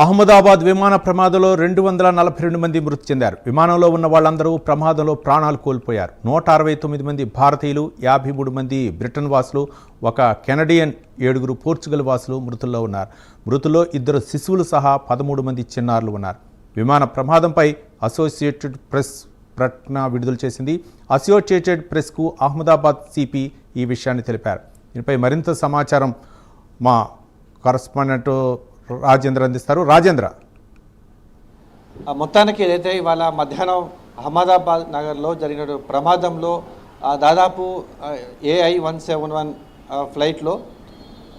అహ్మదాబాద్ విమాన ప్రమాదంలో 242 మంది మృతి చెందారు. విమానంలో ఉన్న వాళ్ళందరూ ప్రమాదంలో ప్రాణాలు కోల్పోయారు. 169 మంది భారతీయులు, 53 మంది బ్రిటన్ వాసులు, ఒక కెనడియన్, 7 పోర్చుగల్ వాసులు మృతుల్లో ఉన్నారు. మృతుల్లో 2 శిశువులు సహా 13 మంది చిన్నారులు ఉన్నారు. విమాన ప్రమాదంపై అసోసియేటెడ్ ప్రెస్ ప్రకటన విడుదల చేసింది. అసోసియేటెడ్ ప్రెస్కు అహ్మదాబాద్ సిపి ఈ విషయాన్ని తెలిపారు. దీనిపై మరింత సమాచారం మా కరస్పాండెంట్ రాజేంద్ర అందిస్తారు. రాజేంద్ర, మొత్తానికి ఏదైతే ఇవాళ మధ్యాహ్నం అహ్మదాబాద్ నగర్లో జరిగిన ప్రమాదంలో దాదాపు AI-171 ఫ్లైట్లో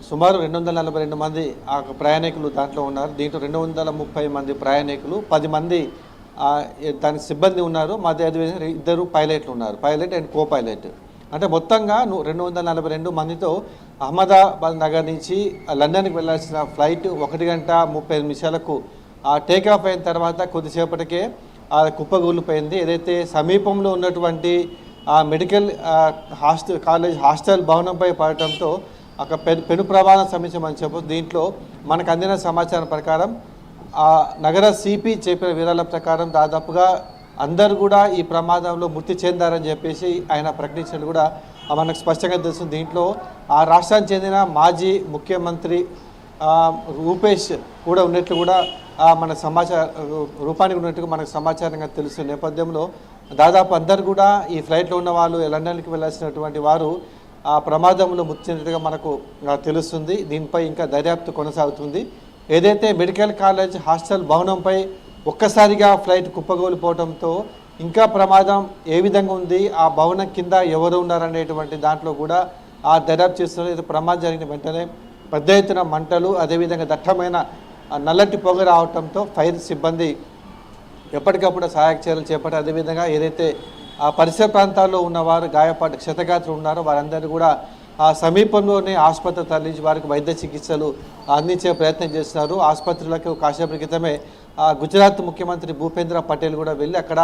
సుమారు 242 మంది ప్రయాణికులు దాంట్లో ఉన్నారు. దీంట్లో 230 మంది ప్రయాణికులు, 10 మంది దానికి సిబ్బంది ఉన్నారు. అదేవిధంగా 2 పైలట్లు ఉన్నారు, పైలట్ అండ్ కో పైలట్. అంటే మొత్తంగా 242 మందితో అహ్మదాబాద్ నగర్ నుంచి లండన్కి వెళ్లాల్సిన ఫ్లైట్ 1 గంట 35 నిమిషాలకు టేక్ ఆఫ్ అయిన తర్వాత కొద్దిసేపటికే కుప్పగూలిపోయింది. ఏదైతే సమీపంలో ఉన్నటువంటి మెడికల్ కాలేజ్ హాస్టల్ భవనంపై పడటంతో అక్కడ పెను ప్రమాదం సంభవించమని చెప్పొచ్చు. దీంట్లో మనకు అందిన సమాచారం ప్రకారం నగర సిపి చెప్పిన వివరాల ప్రకారం దాదాపుగా అందరూ కూడా ఈ ప్రమాదంలో మృతి చెందారని చెప్పేసి ఆయన ప్రకటించినట్టు కూడా మనకు స్పష్టంగా తెలుస్తుంది. దీంట్లో ఆ రాష్ట్రానికి చెందిన మాజీ ముఖ్యమంత్రి రూపేష్ కూడా ఉన్నట్లు కూడా మన రూపానికి ఉన్నట్టుగా మనకు సమాచారంగా తెలుస్తున్న నేపథ్యంలో దాదాపు అందరు కూడా ఈ ఫ్లైట్లో ఉన్న వాళ్ళు లండన్కి వెళ్ళాల్సినటువంటి వారు ఆ ప్రమాదంలో మృతి చెందినట్టుగా మనకు తెలుస్తుంది. దీనిపై ఇంకా దర్యాప్తు కొనసాగుతుంది. ఏదైతే మెడికల్ కాలేజ్ హాస్టల్ భవనంపై ఒక్కసారిగా ఫ్లైట్ కుప్పగోలిపోవడంతో ఇంకా ప్రమాదం ఏ విధంగా ఉంది, ఆ భవనం కింద ఎవరు ఉన్నారనేటువంటి దాంట్లో కూడా దర్యాప్తు చేస్తున్నారు. ఇది ప్రమాదం జరిగిన వెంటనే పెద్ద ఎత్తున మంటలు, అదేవిధంగా దట్టమైన నల్లటి పొగ రావడంతో ఫైర్ సిబ్బంది ఎప్పటికప్పుడు సహాయక చర్యలు చేపట్టారు. అదేవిధంగా ఏదైతే పరిసర ప్రాంతాల్లో ఉన్నవారు గాయపడ్డ క్షతగాత్రులు ఉన్నారో వారందరూ కూడా సమీపంలోనే ఆసుపత్రి తరలించి వారికి వైద్య చికిత్సలు అందించే ప్రయత్నం చేస్తున్నారు. ఆసుపత్రులకు కాసేపటి క్రితమే గుజరాత్ ముఖ్యమంత్రి భూపేంద్ర పటేల్ కూడా వెళ్ళి అక్కడ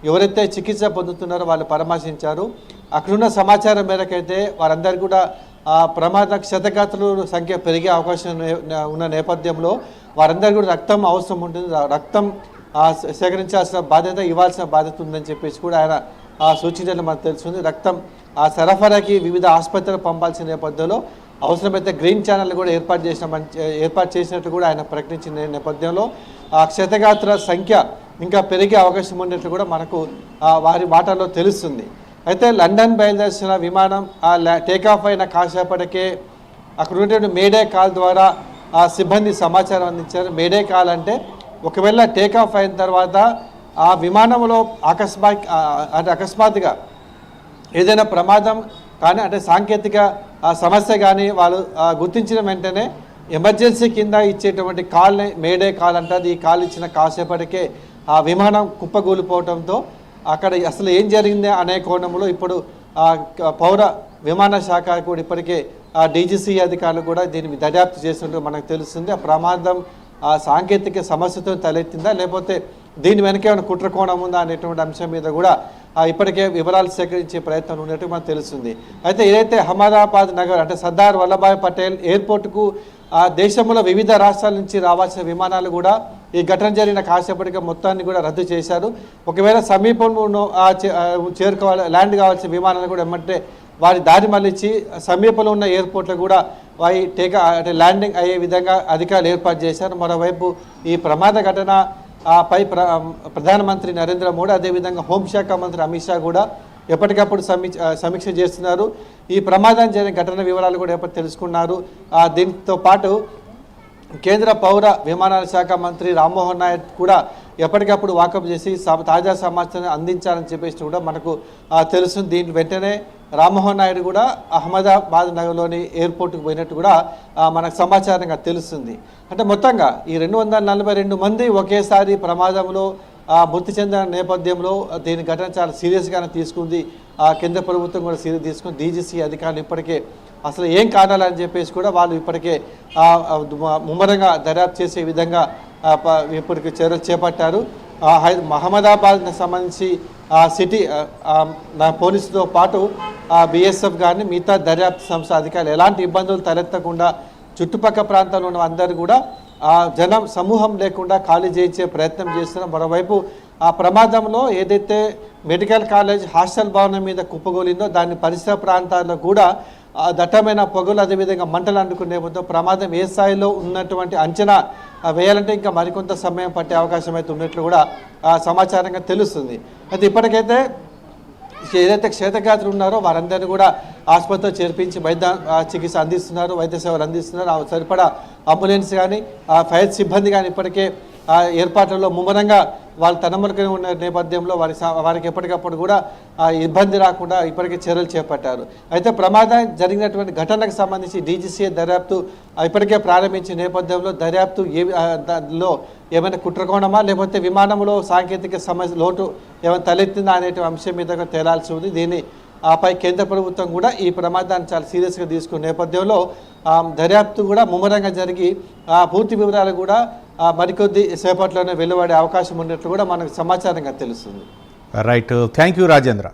ఎవరైతే చికిత్స పొందుతున్నారో వాళ్ళు పరామర్శించారు. అక్కడున్న సమాచారం మేరకైతే వారందరూ కూడా ప్రమాద క్షతగాత్రుల సంఖ్య పెరిగే అవకాశం ఉన్న నేపథ్యంలో వారందరూ కూడా రక్తం అవసరం ఉంటుంది, రక్తం సేకరించాల్సిన బాధ్యత, ఇవ్వాల్సిన బాధ్యత ఉందని చెప్పేసి కూడా ఆయన సూచించడం మనకు తెలుస్తుంది. రక్తం సరఫరాకి వివిధ ఆసుపత్రులకు పంపాల్సిన నేపథ్యంలో అవసరమైతే గ్రీన్ ఛానల్ కూడా ఏర్పాటు చేసినట్టు కూడా ఆయన ప్రకటించిన నేపథ్యంలో క్షతగాత్రుల సంఖ్య ఇంకా పెరిగే అవకాశం ఉన్నట్లు కూడా మనకు వారి మాటల్లో తెలుస్తుంది. అయితే లండన్ బయలుదేరిన విమానం టేకాఫ్ అయిన కాసేపటికే అక్కడ ఉన్నటువంటి మేడే కాల్ ద్వారా సిబ్బంది సమాచారం అందించారు. మేడే కాల్ అంటే ఒకవేళ టేకాఫ్ అయిన తర్వాత ఆ విమానంలో అకస్మాత్తుగా ఏదైనా ప్రమాదం కానీ అంటే సాంకేతిక సమస్య కానీ వాళ్ళు గుర్తించిన వెంటనే ఎమర్జెన్సీ కింద ఇచ్చేటువంటి కాల్ని మేడే కాల్ అంటారు. ఈ కాల్ ఇచ్చిన కాసేపటికే ఆ విమానం కుప్పగూలిపోవడంతో అక్కడ అసలు ఏం జరిగింది అనే కోణంలో ఇప్పుడు పౌర విమాన శాఖ కూడా ఇప్పటికే డీజీసీ అధికారులు కూడా దీన్ని దర్యాప్తు చేసినట్టు మనకు తెలుస్తుంది. ఆ ప్రమాదం సాంకేతిక సమస్యతో తలెత్తిందా లేకపోతే దీని వెనక ఏమైనా కుట్రకోణం ఉందా అనేటువంటి అంశం మీద కూడా ఇప్పటికే వివరాలు సేకరించే ప్రయత్నం ఉన్నట్టు మనకు తెలుస్తుంది. అయితే ఏదైతే అహ్మదాబాద్ నగర్ అంటే సర్దార్ వల్లభాయ్ పటేల్ ఎయిర్పోర్టుకు దేశంలో వివిధ రాష్ట్రాల నుంచి రావాల్సిన విమానాలు కూడా ఈ ఘటన జరిగిన కాసేపటిగా మొత్తాన్ని కూడా రద్దు చేశారు. ఒకవేళ సమీపంలో ల్యాండ్ కావాల్సిన విమానాలు కూడా ఏమంటే వారి దారి మళ్ళించి సమీపంలో ఉన్న ఎయిర్పోర్ట్లో కూడా వారి అంటే ల్యాండింగ్ అయ్యే విధంగా అధికారులు ఏర్పాటు చేశారు. మరోవైపు ఈ ప్రమాద ఘటన పై ప్రధానమంత్రి నరేంద్ర మోడీ, అదేవిధంగా హోంశాఖ మంత్రి అమిత్ షా కూడా ఎప్పటికప్పుడు సమీక్ష చేస్తున్నారు. ఈ ప్రమాదం జరిగిన ఘటన వివరాలు కూడా ఎప్పటి తెలుసుకున్నారు. దీంతో పాటు కేంద్ర పౌర విమానాల శాఖ మంత్రి రామ్మోహన్ నాయుడు కూడా ఎప్పటికప్పుడు వాకప్ చేసి తాజా సమాచారాన్ని అందించాలని చెప్పేసి కూడా మనకు తెలుస్తుంది. దీని వెంటనే రామ్మోహన్ నాయుడు కూడా అహ్మదాబాద్ నగర్లోని ఎయిర్పోర్టుకు పోయినట్టు కూడా మనకు సమాచారంగా తెలుస్తుంది. అంటే మొత్తంగా ఈ 242 మంది ఒకేసారి ప్రమాదంలో మృతి చెందిన నేపథ్యంలో దీని ఘటన చాలా సీరియస్గానే తీసుకుంది. కేంద్ర ప్రభుత్వం కూడా సీరియస్ తీసుకుని డీజీసీ అధికారులు ఇప్పటికే అసలు ఏం కారణాలని చెప్పేసి కూడా వాళ్ళు ఇప్పటికే ముమ్మరంగా దర్యాప్తు చేసే విధంగా ఇప్పటికి చర్యలు చేపట్టారు. అహ్మదాబాద్కి సంబంధించి సిటీ పోలీసుతో పాటు బీఎస్ఎఫ్ కానీ మిగతా దర్యాప్తు సంస్థ అధికారులు ఎలాంటి ఇబ్బందులు తలెత్తకుండా చుట్టుపక్కల ప్రాంతాల్లో ఉన్న అందరూ కూడా జనం సమూహం లేకుండా ఖాళీ చేయించే ప్రయత్నం చేస్తున్నారు. మరోవైపు ఆ ప్రమాదంలో ఏదైతే మెడికల్ కాలేజ్ హాస్టల్ భవనం మీద కుప్పగోలిందో దాని పరిసర ప్రాంతాల్లో కూడా దట్టమైన పొగలు అదేవిధంగా మంటలు అంటుకునే నేపథ్యంలో ప్రమాదం ఏ స్థాయిలో ఉన్నటువంటి అంచనా వేయాలంటే ఇంకా మరికొంత సమయం పట్టే అవకాశం అయితే ఉన్నట్లు కూడా సమాచారంగా తెలుస్తుంది. అయితే ఇప్పటికైతే ఏదైతే క్షేత్రఘాతులు ఉన్నారో వారందరినీ కూడా ఆసుపత్రిలో చేర్పించి చికిత్స అందిస్తున్నారు, వైద్య సేవలు అందిస్తున్నారు. సరిపడా అంబులెన్స్ కానీ ఫైర్ సిబ్బంది కానీ ఇప్పటికే ఏర్పాట్లలో ముమ్మరంగా వాళ్ళు తనమరుకుని ఉన్న నేపథ్యంలో వారికి ఎప్పటికప్పుడు కూడా ఇబ్బంది రాకుండా ఇప్పటికే చర్యలు చేపట్టారు. అయితే ప్రమాదం జరిగినటువంటి ఘటనకు సంబంధించి డీజీసీఏ దర్యాప్తు ఇప్పటికే ప్రారంభించిన నేపథ్యంలో దర్యాప్తు దానిలో ఏమైనా కుట్రకోణమా లేకపోతే విమానంలో సాంకేతిక సమస్య లోటు ఏమైనా తలెత్తిందా అనే అంశం మీద తేలాల్సి ఉంది. దీన్ని ఆపై కేంద్ర ప్రభుత్వం కూడా ఈ ప్రమాదాన్ని చాలా సీరియస్గా తీసుకున్న నేపథ్యంలో దర్యాప్తు కూడా ముమ్మరంగా జరిగి పూర్తి వివరాలు కూడా మరికొద్ది సేపట్లోనే వెలువడే అవకాశం ఉన్నట్లు కూడా మనకు సమాచారంగా తెలుస్తుంది. Right, thank you Rajendra.